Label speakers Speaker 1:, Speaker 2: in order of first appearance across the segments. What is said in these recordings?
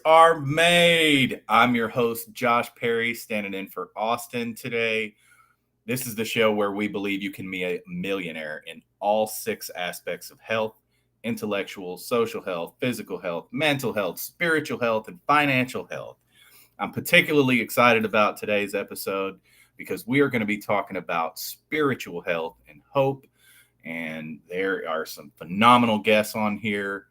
Speaker 1: are made. I'm your host, Josh Perry, standing in for Austin today. This is the show where we believe you can be a millionaire in all six aspects of health: intellectual, social health, physical health, mental health, spiritual health, and financial health. I'm particularly excited about today's episode because we are going to be talking about spiritual health and hope. And there are some phenomenal guests on here.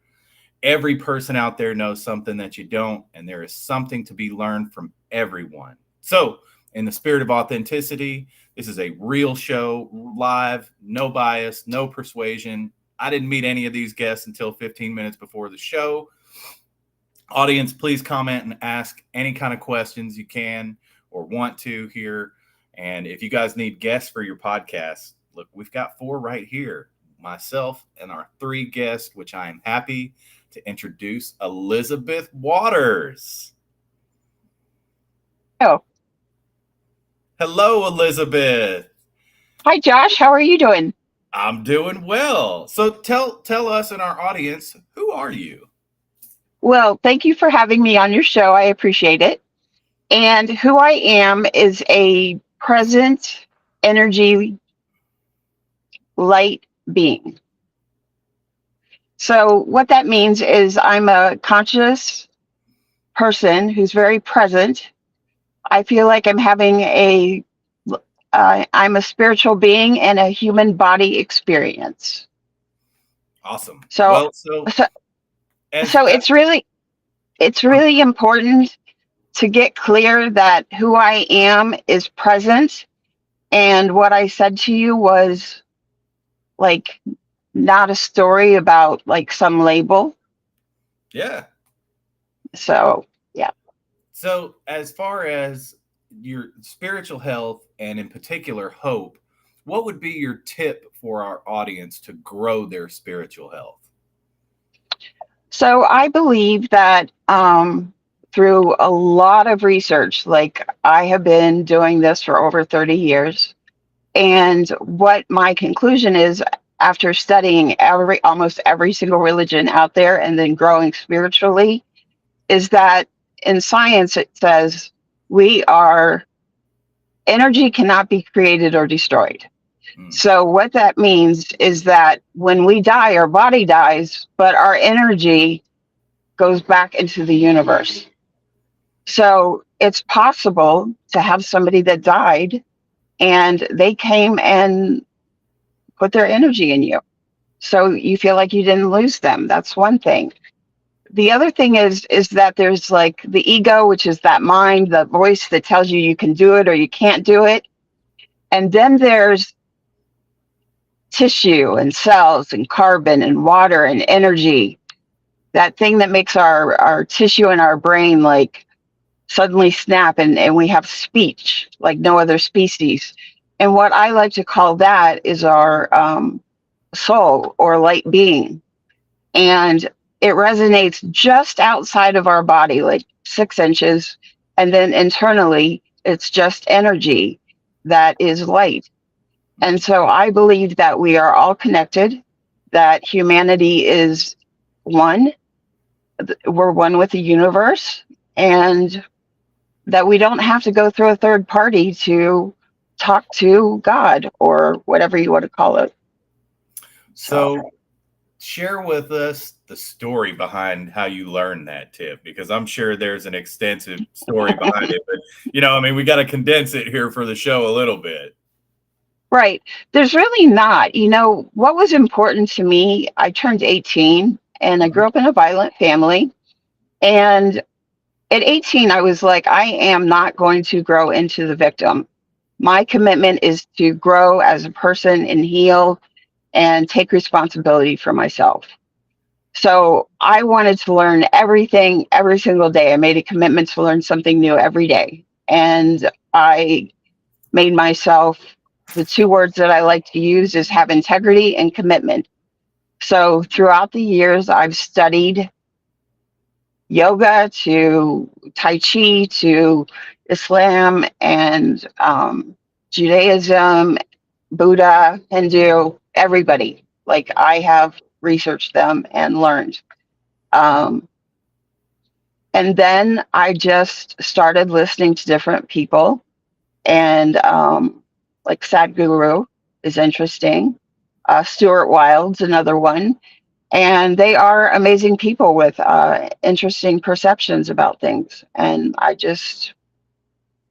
Speaker 1: Every person out there knows something that you don't, and there is something to be learned from everyone. So, in the spirit of authenticity, this is a real show, live, no bias, no persuasion. I didn't meet any of these guests until 15 minutes before the show. Audience, please comment and ask any kind of questions you can or want to here. And if you guys need guests for your podcast, look, we've got 4 right here. Myself and our 3 guests, which I am happy to introduce Elizabeth Waters.
Speaker 2: Oh,
Speaker 1: Hello, Elizabeth.
Speaker 2: hi, Josh. How are you doing?
Speaker 1: I'm doing well. So tell us and our audience, who are you?
Speaker 2: Well, thank you for having me on your show. I appreciate it. And who I am is a present energy light being. So, what that means is I'm a conscious person who's very present. I feel like I'm a spiritual being and a human body experience.
Speaker 1: Awesome.
Speaker 2: So,
Speaker 1: Well,
Speaker 2: so,
Speaker 1: as
Speaker 2: so it's really important to get clear that who I am is present. And what I said to you was like not a story about like some label.
Speaker 1: yeah.
Speaker 2: So, yeah.
Speaker 1: So as far as your spiritual health and in particular hope, what would be your tip for our audience to grow their spiritual health?
Speaker 2: So I believe that through a lot of research, like I have been doing this for over 30 years. And what my conclusion is after studying almost every single religion out there and then growing spiritually is that in science it says we are energy cannot be created or destroyed.
Speaker 1: Mm.
Speaker 2: So what that means is that when we die, our body dies, but our energy goes back into the universe. So it's possible to have somebody that died and they came and put their energy in you. So you feel like you didn't lose them. That's one thing. The other thing is that there's like the ego, which is that mind, the voice that tells you you can do it or you can't do it. And then there's tissue and cells and carbon and water and energy, that thing that makes our tissue and our brain like suddenly snap and we have speech like no other species. And what I like to call that is our soul or light being. And it resonates just outside of our body, like 6 inches. And then internally, it's just energy that is light. And so I believe that we are all connected, that humanity is one, we're one with the universe, and that we don't have to go through a third party to talk to God or whatever you want to call it.
Speaker 1: So share with us the story behind how you learned that tip, because I'm sure there's an extensive story behind it. But, we got to condense it here for the show a little bit.
Speaker 2: Right. There's really not. What was important to me, I turned 18 and I grew up in a violent family. And at 18, I was like, I am not going to grow into the victim. My commitment is to grow as a person and heal and take responsibility for myself. So I wanted to learn everything every single day. I made a commitment to learn something new every day. And I made myself, the 2 words that I like to use is have integrity and commitment. So throughout the years, I've studied yoga to Tai Chi to Islam and Judaism, Buddha, Hindu, everybody. Like I have researched them and learned. Um, And then I just started listening to different people, and like Sadhguru is interesting. Stuart Wilde's another one, and they are amazing people with interesting perceptions about things. And I just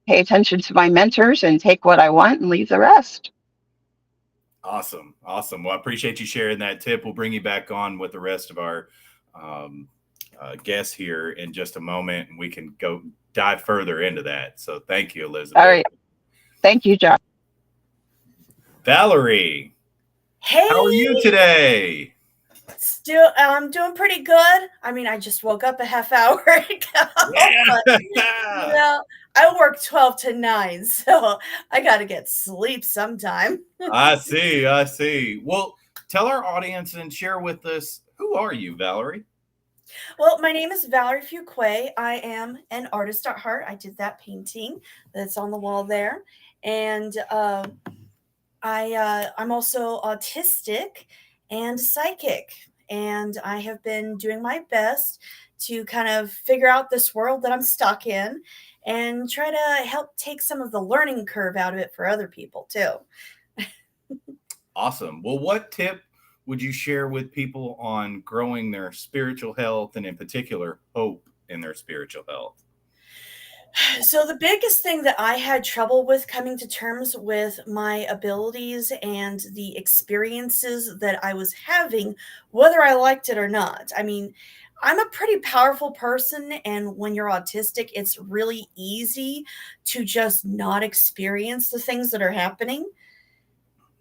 Speaker 2: pay attention to my mentors and take what I want and leave the rest.
Speaker 1: Awesome. Awesome. Well, I appreciate you sharing that tip. We'll bring you back on with the rest of our um, guests here in just a moment, and we can go dive further into that. So thank you,
Speaker 2: All
Speaker 1: Elizabeth.
Speaker 2: right. Thank you, Josh.
Speaker 1: Valerie, how are you
Speaker 3: Hey,
Speaker 1: today?
Speaker 3: still, I'm doing pretty good. I mean, I just woke up a half hour ago, but you
Speaker 1: Yeah.
Speaker 3: know, I work 12 to 9, so I got to get sleep sometime.
Speaker 1: I see. I see. Well, tell our audience and share with us, who are you, Valerie?
Speaker 3: Well, my name is Valerie Fuquay. I am an artist at heart. I did that painting that's on the wall there, and I'm also autistic and psychic, and I have been doing my best to kind of figure out this world that I'm stuck in and try to help take some of the learning curve out of it for other people too.
Speaker 1: Awesome. Well, what tip would you share with people on growing their spiritual health and, in particular, hope in their spiritual health?
Speaker 3: So the biggest thing that I had trouble with coming to terms with my abilities and the experiences that I was having, whether I liked it or not. I mean, I'm a pretty powerful person, and when you're autistic, it's really easy to just not experience the things that are happening.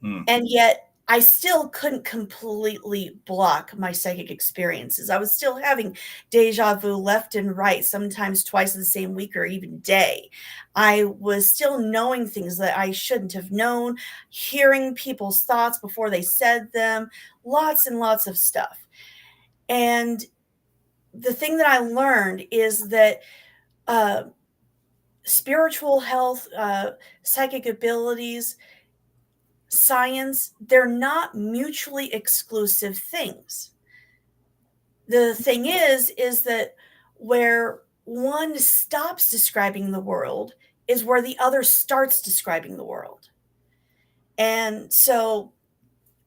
Speaker 1: Hmm.
Speaker 3: And yet I still couldn't completely block my psychic experiences. I was still having deja vu left and right, sometimes twice in the same week or even day. I was still knowing things that I shouldn't have known, hearing people's thoughts before they said them, lots and lots of stuff. And the thing that I learned is that uh, spiritual health, psychic abilities, science, they're not mutually exclusive things. The thing is that where one stops describing the world is where the other starts describing the world. And so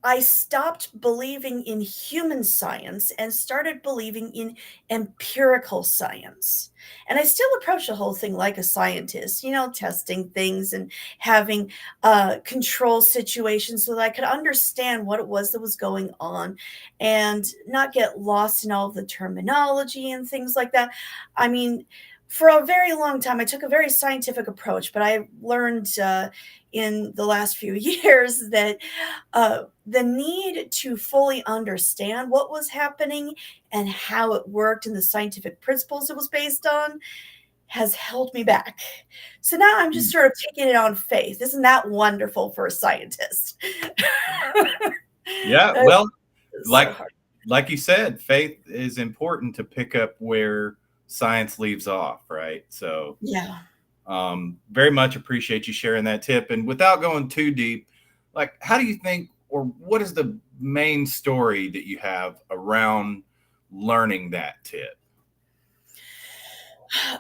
Speaker 3: I stopped believing in human science and started believing in empirical science. And I still approach the whole thing like a scientist, testing things and having control situations so that I could understand what it was that was going on and not get lost in all of the terminology and things like that. I mean, for a very long time, I took a very scientific approach, but I learned in the last few years that the need to fully understand what was happening and how it worked and the scientific principles it was based on has held me back. So now I'm just sort of taking it on faith. Isn't that wonderful for a scientist?
Speaker 1: Yeah.
Speaker 3: It's
Speaker 1: Well,
Speaker 3: so
Speaker 1: like
Speaker 3: hard.
Speaker 1: like you said, faith is important to pick up where science leaves off, right? So,
Speaker 3: Yeah.
Speaker 1: very much appreciate you sharing that tip. And without going too deep, like, how do you think, or what is the main story that you have around learning that tip?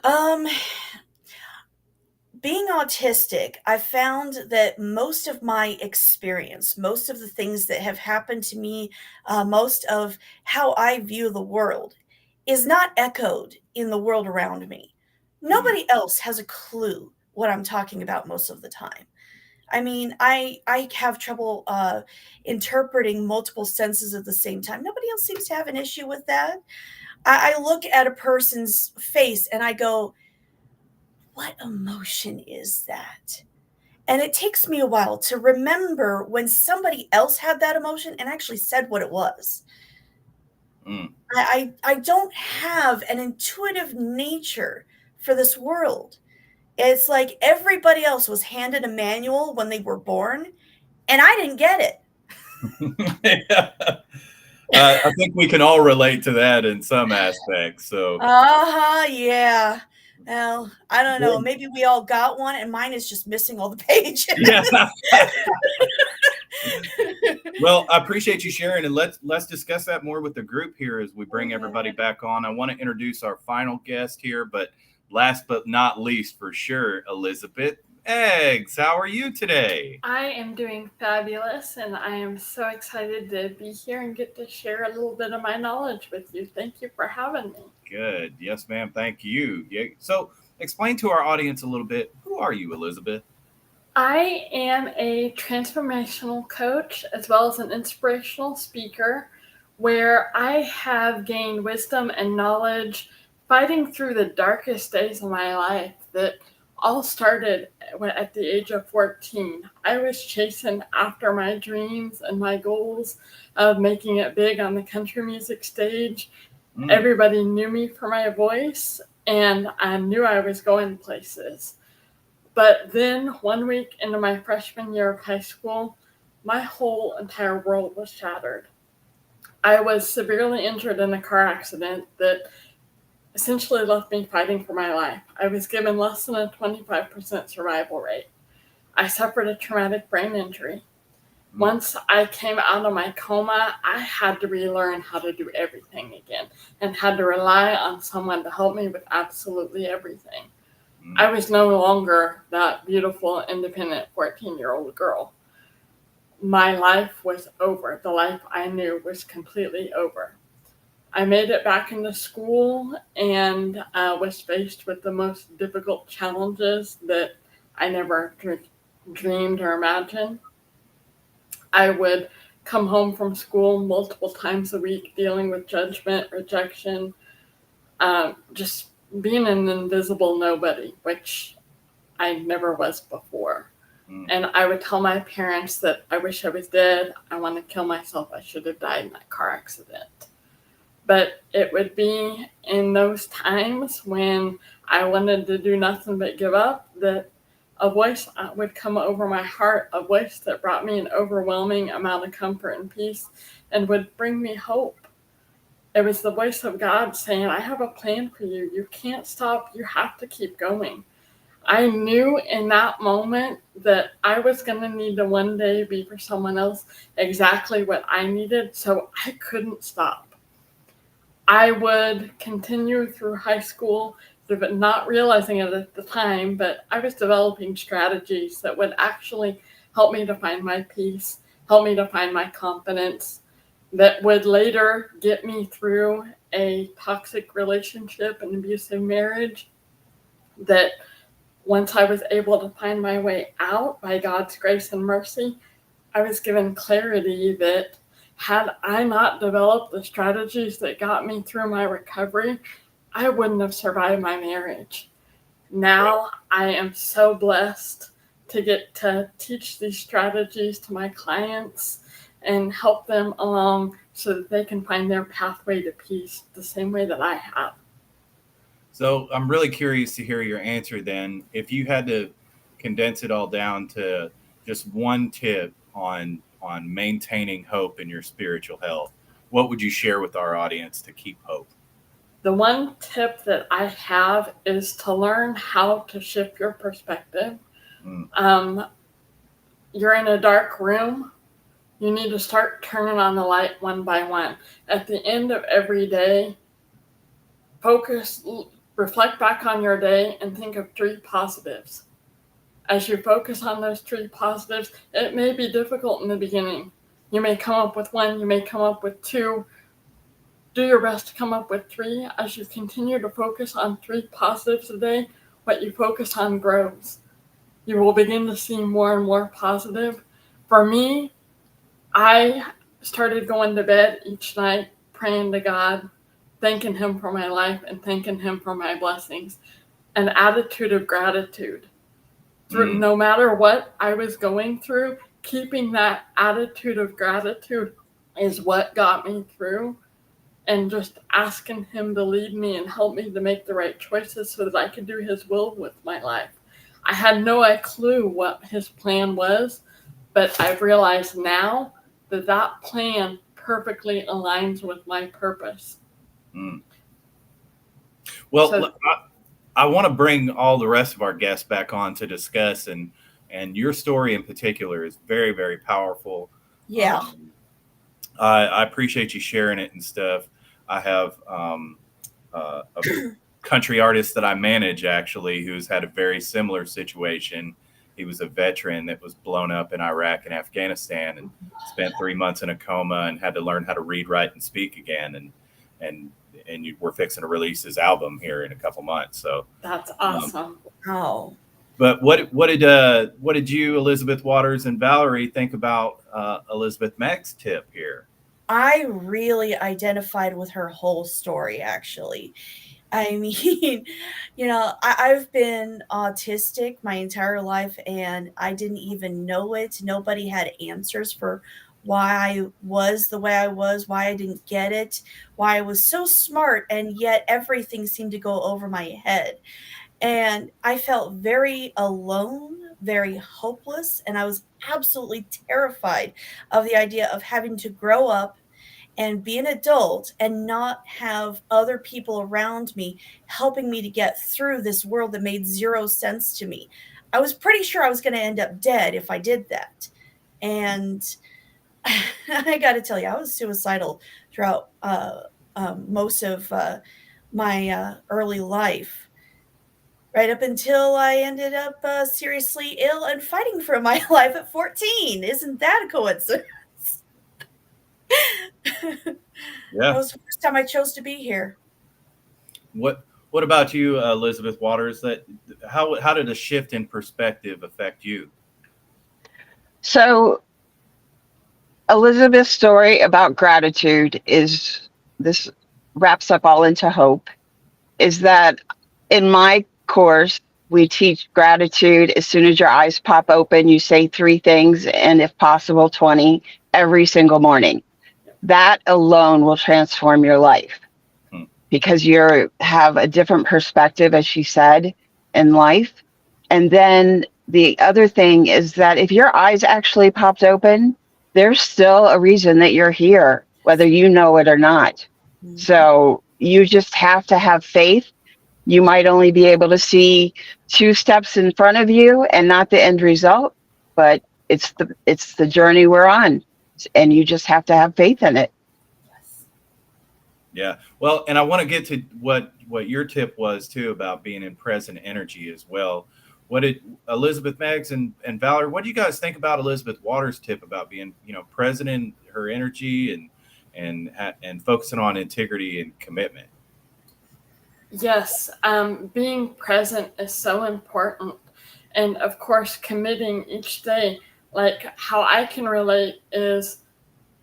Speaker 3: Um, Being autistic, I found that most of my experience, most of the things that have happened to me, most of how I view the world is not echoed in the world around me.
Speaker 1: Mm,
Speaker 3: Nobody else has a clue what I'm talking about most of the time. I mean, I have trouble interpreting multiple senses at the same time. Nobody else seems to have an issue with that. I look at a person's face and I go, what emotion is that? And it takes me a while to remember when somebody else had that emotion and actually said what it was.
Speaker 1: mm.
Speaker 3: I don't have an intuitive nature for this world. It's like everybody else was handed a manual when they were born, and I didn't get it.
Speaker 1: Yeah. I think we can all relate to that in some aspects. So,
Speaker 3: Uh-huh, yeah. Well, I don't know.
Speaker 1: very-
Speaker 3: Maybe we all got one, and mine is just missing all the pages.
Speaker 1: yeah. Well, I appreciate you sharing, and let's discuss that more with the group here as we bring everybody back on. I want to introduce our final guest here, but last but not least, for sure, Elizabeth Eggs. How are you today?
Speaker 4: I am doing fabulous, and I am so excited to be here and get to share a little bit of my knowledge with you. Thank you for having me.
Speaker 1: Good. Yes, ma'am. Thank you. Yeah. So, explain to our audience a little bit. Who are you, Elizabeth?
Speaker 4: I am a transformational coach as well as an inspirational speaker where I have gained wisdom and knowledge fighting through the darkest days of my life that all started at the age of 14. I was chasing after my dreams and my goals of making it big on the country music stage. Everybody knew me for my voice, and I knew I was going places. But then 1 week into my freshman year of high school, my whole entire world was shattered. I was severely injured in a car accident that essentially left me fighting for my life. I was given less than a 25% survival rate. I suffered a traumatic brain injury. Once I came out of my coma, I had to relearn how to do everything again and had to rely on someone to help me with absolutely everything. I was no longer that beautiful, independent 14-year-old girl. My life was over. The life I knew was completely over. I made it back into school and was faced with the most difficult challenges that I never dreamed or imagined. I would come home from school multiple times a week dealing with judgment, rejection, just being an invisible nobody, which I never was before. And I would tell my parents that I wish I was dead. I want to kill myself. I should have died in that car accident. But it would be in those times when I wanted to do nothing but give up that a voice would come over my heart, a voice that brought me an overwhelming amount of comfort and peace and would bring me hope. It was the voice of God saying, I have a plan for you. You can't stop. You have to keep going. I knew in that moment that I was going to need to one day be for someone else exactly what I needed, so I couldn't stop. I would continue through high school, not realizing it at the time, but I was developing strategies that would actually help me to find my peace, help me to find my confidence, that would later get me through a toxic relationship, an abusive marriage, that once I was able to find my way out by God's grace and mercy, I was given clarity that had I not developed the strategies that got me through my recovery, I wouldn't have survived my marriage. Now I am so blessed to get to teach these strategies to my clients and help them along so that they can find their pathway to peace the same way that I have.
Speaker 1: So I'm really curious to hear your answer then. If you had to condense it all down to just one tip on maintaining hope in your spiritual health, what would you share with our audience to keep hope?
Speaker 4: The one tip that I have is to learn how to shift your perspective. You're in a dark room. You need to start turning on the light one by one. At the end of every day, reflect back on your day and think of 3 positives. As you focus on those 3 positives, it may be difficult in the beginning. You may come up with 1, you may come up with 2. Do your best to come up with 3. As you continue to focus on 3 positives a day, what you focus on grows. You will begin to see more and more positive. For me, I started going to bed each night praying to God, thanking Him for my life and thanking Him for my blessings. An attitude of gratitude. No matter what I was going through, keeping that attitude of gratitude is what got me through. And just asking Him to lead me and help me to make the right choices so that I could do His will with my life. I had no clue what His plan was, but I've realized now that that plan perfectly aligns with my purpose.
Speaker 1: Well, I want to bring all the rest of our guests back on to discuss and And your story in particular is very, very powerful.
Speaker 3: Yeah.
Speaker 1: I appreciate you sharing it and stuff. I have a country artist that I manage actually who's had a very similar situation. He was a veteran that was blown up in Iraq and Afghanistan and spent 3 months in a coma and had to learn how to read, write, and speak again. And we're fixing to release his album here in a couple months. So
Speaker 4: That's awesome.
Speaker 3: Oh.
Speaker 1: But what did you, Elizabeth Waters and Valerie, think about Elizabeth Meg's tip here?
Speaker 3: I really identified with her whole story, actually. I mean, I've been autistic my entire life and I didn't even know it. Nobody had answers for why I was the way I was, why I didn't get it, why I was so smart, and yet everything seemed to go over my head. And I felt very alone, very hopeless, and I was absolutely terrified of the idea of having to grow up and be an adult and not have other people around me helping me to get through this world that made zero sense to me. I was pretty sure I was going to end up dead if I did that. And I got to tell you, I was suicidal throughout most of my early life, right up until I ended up seriously ill and fighting for my life at 14. Isn't that a coincidence?
Speaker 1: Yeah.
Speaker 3: That was the first time I chose to be here.
Speaker 1: What about you, Elizabeth Waters? How did a shift in perspective affect you?
Speaker 2: So Elizabeth's story about gratitude is this wraps up all into hope. Is that in my course, we teach gratitude. As soon as your eyes pop open, you say 3 things, and if possible, 20 every single morning. That alone will transform your life because you have a different perspective, as she said, in life. And then the other thing is that if your eyes actually popped open, there's still a reason that you're here, whether you know it or not. Mm-hmm. So you just have to have faith. You might only be able to see 2 steps in front of you and not the end result, but it's the journey we're on, and you just have to have faith in it.
Speaker 1: Yeah. Well, and I want to get to what your tip was too about being in present energy as well. What did Elizabeth Meggs and Valerie, what do you guys think about Elizabeth Waters' tip about being, present in her energy and focusing on integrity and commitment?
Speaker 4: Yes, being present is so important. And of course, committing each day, like how I can relate is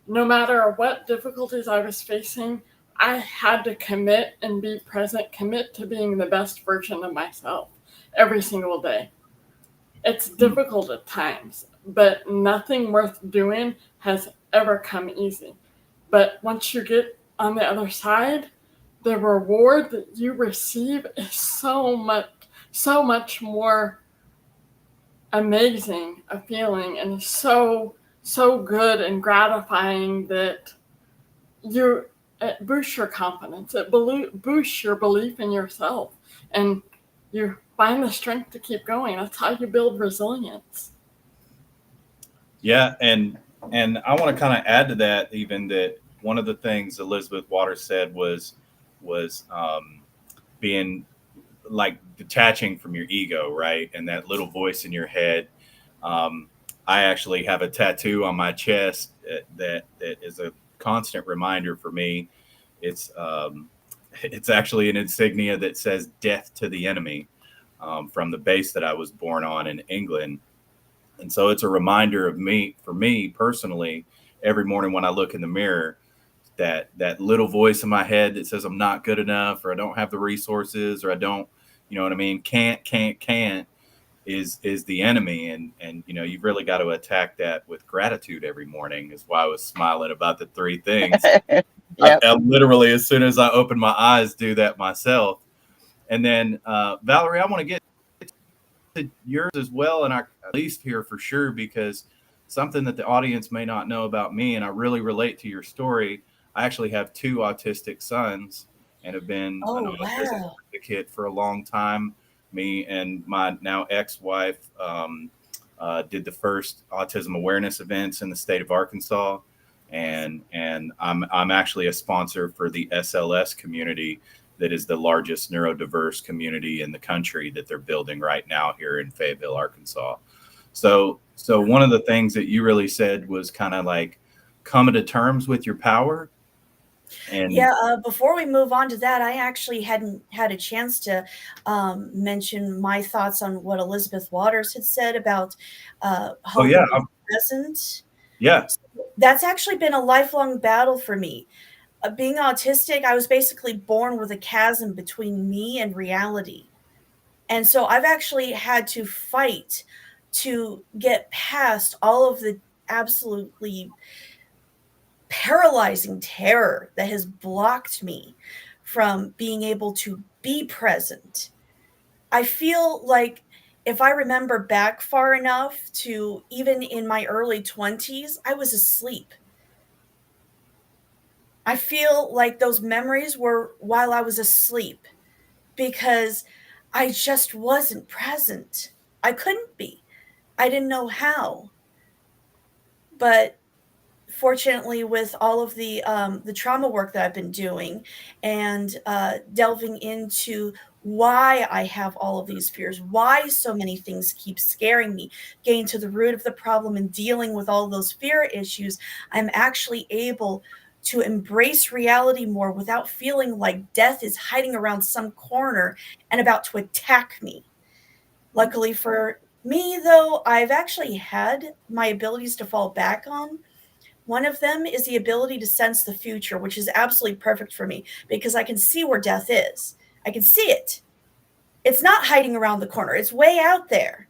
Speaker 4: no matter what difficulties I was facing, I had to commit and be present, commit to being the best version of myself every single day. It's difficult at times, but nothing worth doing has ever come easy. But once you get on the other side, the reward that you receive is so much more amazing a feeling and so good and gratifying that it boosts your confidence. It boosts your belief in yourself, and you find the strength to keep going. That's how you build resilience.
Speaker 1: Yeah, and I want to kind of add to that, even that one of the things Elizabeth Waters said was being like detaching from your ego, right? And that little voice in your head. I actually have a tattoo on my chest that is a constant reminder for me. It's actually an insignia that says "Death to the Enemy" from the base that I was born on in England. And so it's a reminder of for me personally, every morning when I look in the mirror, that little voice in my head that says I'm not good enough, or I don't have the resources, or I don't, you know what I mean? Can't is the enemy. And you've really got to attack that with gratitude every morning, is why I was smiling about the 3 things. Yep. I literally, as soon as I open my eyes, do that myself. And then Valerie, I want to get to yours as well, and I at least here for sure, because something that the audience may not know about me, and I really relate to your story. I actually have 2 autistic sons and have been an autism advocate for a long time. Me and my now ex-wife did the first autism awareness events in the state of Arkansas, and I'm actually a sponsor for the SLS community, that is the largest neurodiverse community in the country that they're building right now here in Fayetteville, Arkansas. So one of the things that you really said was kind of like coming to terms with your power. And
Speaker 3: Yeah, before we move on to that, I actually hadn't had a chance to mention my thoughts on what Elizabeth Waters had said about
Speaker 1: oh
Speaker 3: hope
Speaker 1: yeah,
Speaker 3: and being present.
Speaker 1: yeah,
Speaker 3: That's actually been a lifelong battle for me. Being autistic, I was basically born with a chasm between me and reality. And so I've actually had to fight to get past all of the absolutely paralyzing terror that has blocked me from being able to be present. I feel like if I remember back far enough to even in my early 20s, I was asleep. I feel like those memories were while I was asleep because I just wasn't present. I couldn't be. I didn't know how. But fortunately, with all of the trauma work that I've been doing and delving into why I have all of these fears, why so many things keep scaring me, getting to the root of the problem and dealing with all those fear issues, I'm actually able to embrace reality more without feeling like death is hiding around some corner and about to attack me. Luckily for me, though, I've actually had my abilities to fall back on. One of them is the ability to sense the future, which is absolutely perfect for me because I can see where death is. I can see it. It's not hiding around the corner, it's way out there.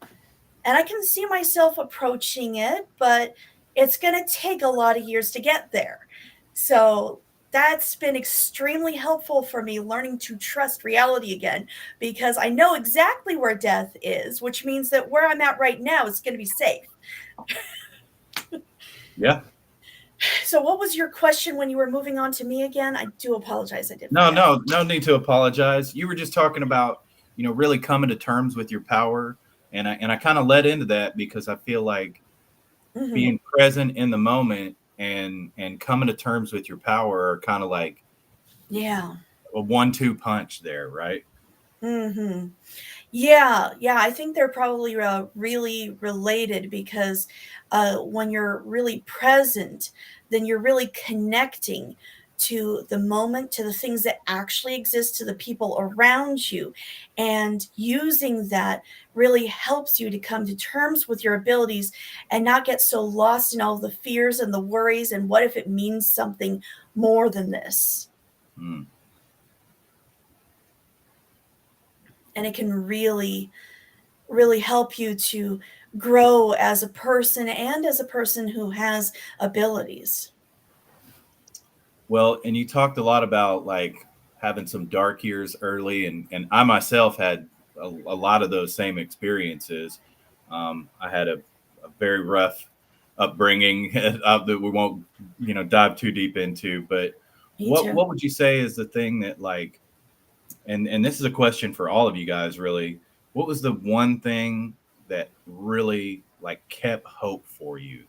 Speaker 3: And I can see myself approaching it, but it's going to take a lot of years to get there. So that's been extremely helpful for me learning to trust reality again because I know exactly where death is, which means that where I'm at right now is going to be safe.
Speaker 1: yeah.
Speaker 3: So what was your question when you were moving on to me again? I do apologize. I did
Speaker 1: No,
Speaker 3: forget.
Speaker 1: no need to apologize. You were just talking about, really coming to terms with your power. And I kind of led into that because I feel like
Speaker 3: Mm-hmm.
Speaker 1: being present in the moment and coming to terms with your power are kind of like
Speaker 3: Yeah.
Speaker 1: a 1-2 punch there, right?
Speaker 3: Mm-hmm. Yeah, I think they're probably really related because when you're really present, then you're really connecting to the moment, to the things that actually exist, to the people around you. And using that really helps you to come to terms with your abilities and not get so lost in all the fears and the worries and what if it means something more than this.
Speaker 1: Mm.
Speaker 3: And it can really help you to grow as a person and as a person who has abilities.
Speaker 1: Well, and you talked a lot about like having some dark years early, and I myself had a lot of those same experiences. I had a very rough upbringing that we won't, dive too deep into. But
Speaker 3: Me too.
Speaker 1: what would you say is the thing that like, and this is a question for all of you guys, really. What was the one thing that really like kept hope for you?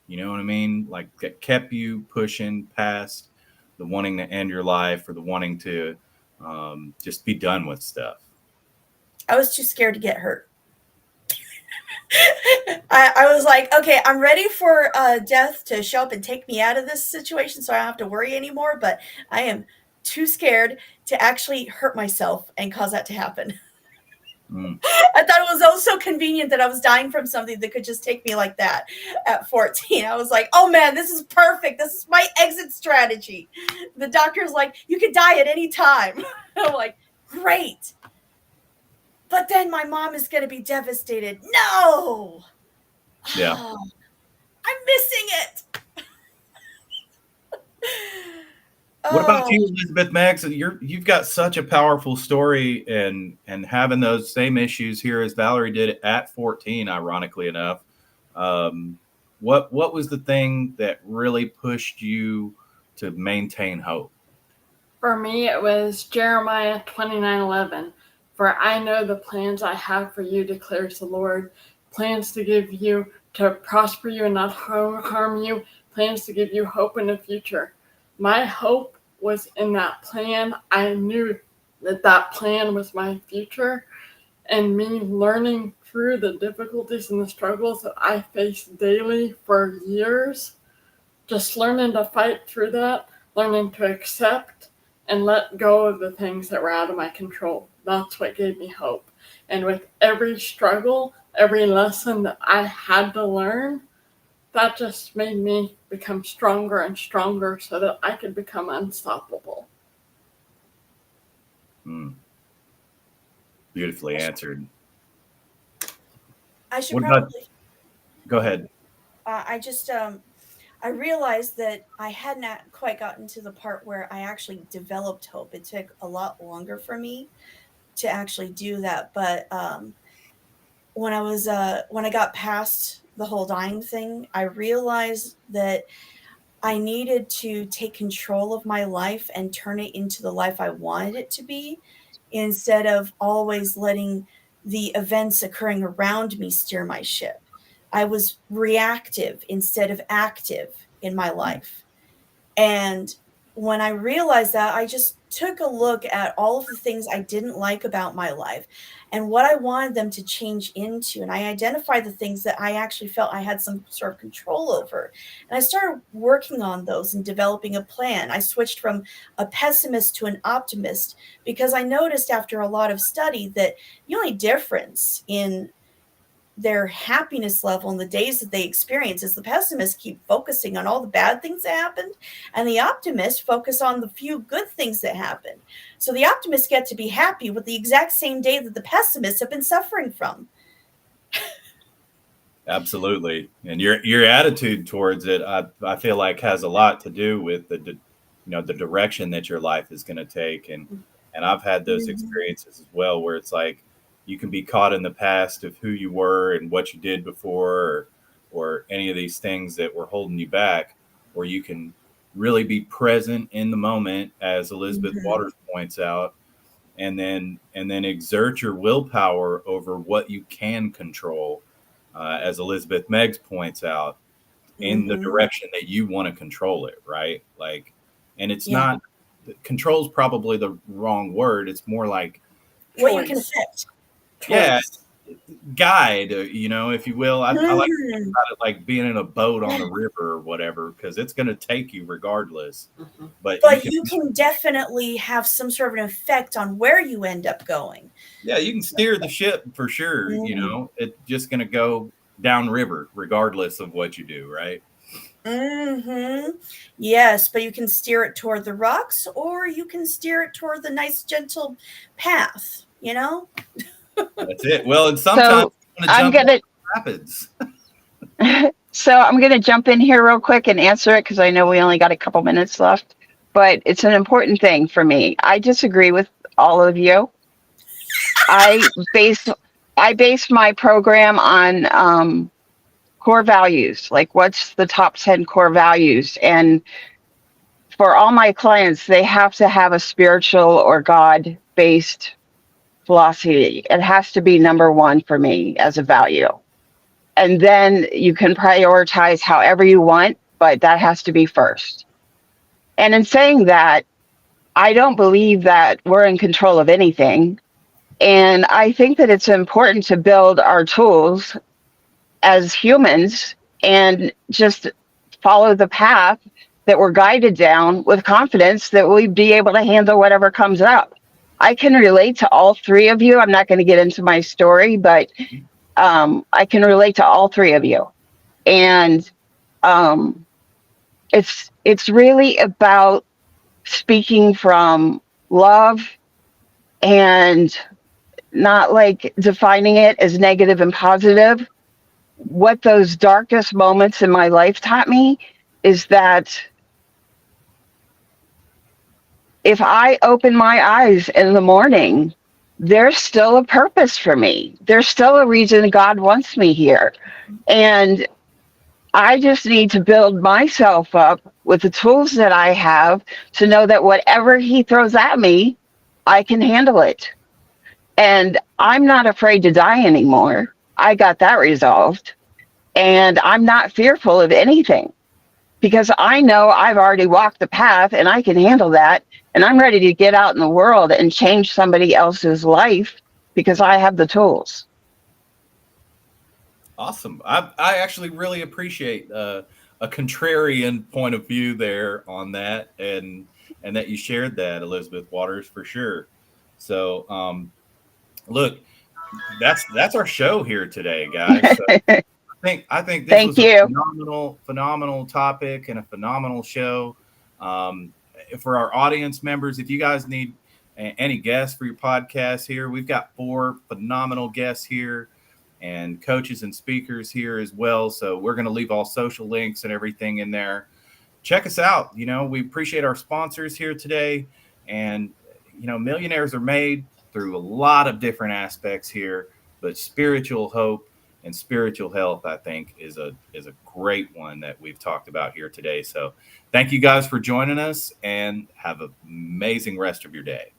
Speaker 1: You know what I mean? Like that kept you pushing past the wanting to end your life or the wanting to just be done with stuff.
Speaker 3: I was too scared to get hurt. I was like, okay, I'm ready for death to show up and take me out of this situation so I don't have to worry anymore, but I am too scared to actually hurt myself and cause that to happen.
Speaker 1: Mm.
Speaker 3: I thought it was also convenient that I was dying from something that could just take me like that at 14. I was like, oh man, this is perfect. This is my exit strategy. The doctor's like, you could die at any time. I'm like, great. But then my mom is going to be devastated. No.
Speaker 1: Yeah.
Speaker 3: Oh, I'm missing it.
Speaker 1: What about
Speaker 3: Oh,
Speaker 1: you, Elizabeth Max? You've got such a powerful story, and having those same issues here as Valerie did at 14, ironically enough. What was the thing that really pushed you to maintain hope?
Speaker 4: For me, it was Jeremiah 29:11. For I know the plans I have for you, declares the Lord, plans to give you, to prosper you and not harm you, plans to give you hope in the future. My hope was in that plan. I knew that that plan was my future, and me learning through the difficulties and the struggles that I faced daily for years, just learning to fight through that, learning to accept and let go of the things that were out of my control. That's what gave me hope. And with every struggle, every lesson that I had to learn, that just made me become stronger and stronger so that I could become unstoppable.
Speaker 1: Beautifully answered.
Speaker 3: I should
Speaker 1: What about-
Speaker 3: probably.
Speaker 1: Go ahead.
Speaker 3: I realized that I had not quite gotten to the part where I actually developed hope. It took a lot longer for me to actually do that. But when I got past the whole dying thing, I realized that I needed to take control of my life and turn it into the life I wanted it to be, instead of always letting the events occurring around me steer my ship. I was reactive instead of active in my life. And when I realized that, I just took a look at all of the things I didn't like about my life and what I wanted them to change into. And I identified the things that I actually felt I had some sort of control over. And I started working on those and developing a plan. I switched from a pessimist to an optimist because I noticed after a lot of study that the only difference in their happiness level in the days that they experience is the pessimists keep focusing on all the bad things that happened, and the optimists focus on the few good things that happened. So the optimists get to be happy with the exact same day that the pessimists have been suffering from.
Speaker 1: Absolutely. And your attitude towards it, I feel like has a lot to do with the direction that your life is going to take. And I've had those experiences as well, where it's like, you can be caught in the past of who you were and what you did before, or any of these things that were holding you back, or you can really be present in the moment, as Elizabeth Waters points out, and then exert your willpower over what you can control, as Elizabeth Meggs points out, in the direction that you want to control it, right? Like, and it's not, control is probably the wrong word. It's more like
Speaker 3: what you can affect.
Speaker 1: Yeah, guide, if you will. I like to think about it like being in a boat on the river or whatever, because it's going to take you regardless. But
Speaker 3: you can definitely have some sort of an effect on where you end up going.
Speaker 1: Yeah, you can steer the ship for sure. It's just going to go downriver regardless of what you do, right?
Speaker 3: Yes, but you can steer it toward the rocks, or you can steer it toward the nice, gentle path,
Speaker 1: That's it. Well, and sometimes
Speaker 2: I'm gonna
Speaker 1: rapids.
Speaker 2: So I'm gonna jump in here real quick and answer it because I know we only got a couple minutes left, but it's an important thing for me. I disagree with all of you. I base my program on core values, like what's the top 10 core values. And for all my clients, they have to have a spiritual or God-based philosophy. It has to be number one for me as a value. And then you can prioritize however you want, but that has to be first. And in saying that, I don't believe that we're in control of anything. And I think that it's important to build our tools as humans and just follow the path that we're guided down with confidence that we'd be able to handle whatever comes up. I can relate to all three of you. I'm not going to get into my story, but I can relate to all three of you. And it's really about speaking from love and not like defining it as negative and positive. What those darkest moments in my life taught me is that if I open my eyes in the morning, there's still a purpose for me. There's still a reason God wants me here. And I just need to build myself up with the tools that I have to know that whatever He throws at me, I can handle it. And I'm not afraid to die anymore. I got that resolved. And I'm not fearful of anything because I know I've already walked the path and I can handle that. And I'm ready to get out in the world and change somebody else's life because I have the tools.
Speaker 1: Awesome. I actually really appreciate a contrarian point of view there on that, and that you shared that, Elizabeth Waters, for sure. So, look, that's our show here today, guys. So I think this
Speaker 2: Thank
Speaker 1: was a
Speaker 2: you.
Speaker 1: phenomenal topic and a phenomenal show. Um, for our audience members, if you guys need any guests for your podcast here, we've got 4 phenomenal guests here and coaches and speakers here as well. So we're going to leave all social links and everything in there. Check us out. We appreciate our sponsors here today. And, millionaires are made through a lot of different aspects here, but spiritual hope and spiritual health, I think, is a great one that we've talked about here today. So thank you guys for joining us, and have an amazing rest of your day.